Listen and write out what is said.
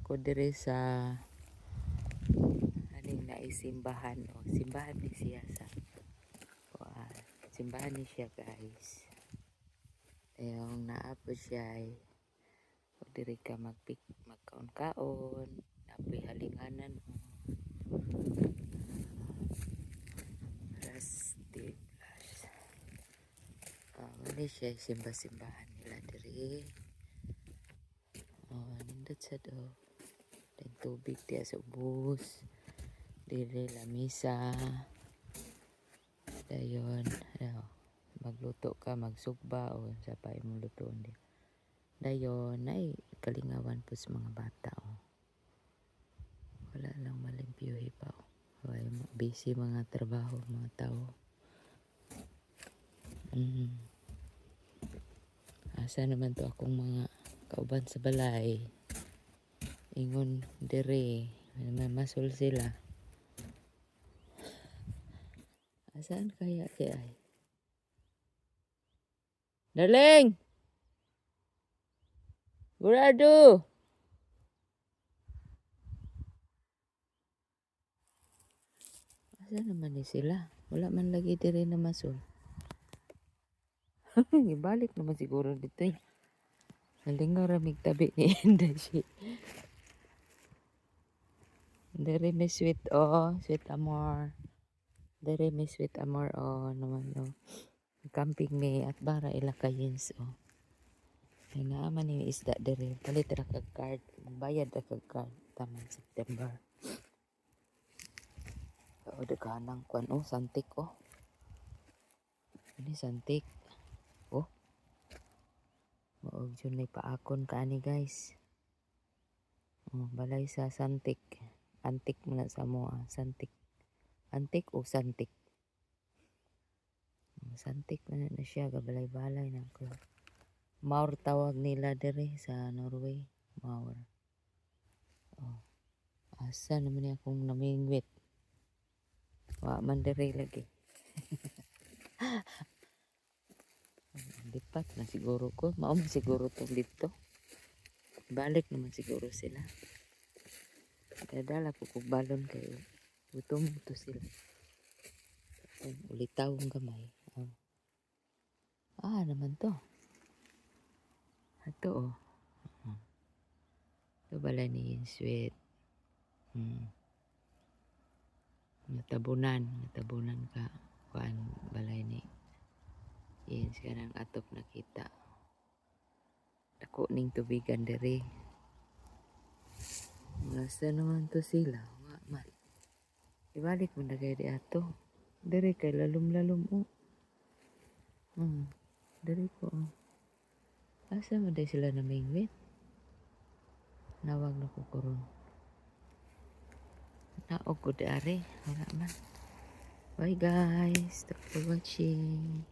ko dire sa aning naisimbahan o simbahan ni siya sa simbahan ni siya guys. Yung naapo siya ay diri ka magkaon-kaon, napoy halinganan Rusty Plus. Mali siya simba-simbahan nila diri. Nindot sa do. Tubig diya sa ubos. Dili lamisa. Dayon, magluto ka, magsugba o sa pa imong lutoon di. Dayon, ay kalingawan po sa mga bata wala lang malimpyuhi pa busy mga trabaho mga tao. Asa naman to akong mga kauban sa balay. Ingon dire, may masul sila. Asaan kaya si ay? Darling! Gurado! Asa naman ni sila? Wala man lagi dire na masul. Ibalik naman siguro dito eh. Nalingaw ramig tabi ni Indashi. Dere may sweet sweet amor. Dere may sweet amor naman camping me at bara ila kayins ay naaman ni isda dere palit ra kag card bayad ra kag card tamang September. Daghanang kwan santik ini santik maog jud may paakon kaani guys. Balay sa santik antik mo na sa mo santik antik o santik santik na siya gabalay-balay na ko. Maur tawag nila dere sa Norway. Maur. Asa naman niya akong namingwit. Wa man dere lagi. Lipat na siguro ko. Mao man siguro to dito. Balik naman siguro sila. Dadala ko kog balon kayo. Gutom to sila. Ulitawong gamay. Naman to. Ito Ito balay ni sweet. Natabunan ka. Kuan balay ni. Yan sekarang atop nakita. Dako ning tubigan dere. Nasa naman to sila. Wa man. Ibalik mo na kayo di ato. Dere kay lalom-lalom Dere ko Asa mo day sila namingwit? Nawag na ko kuron. Naog ko dari. Wala man. Bye guys. Thanks for watching.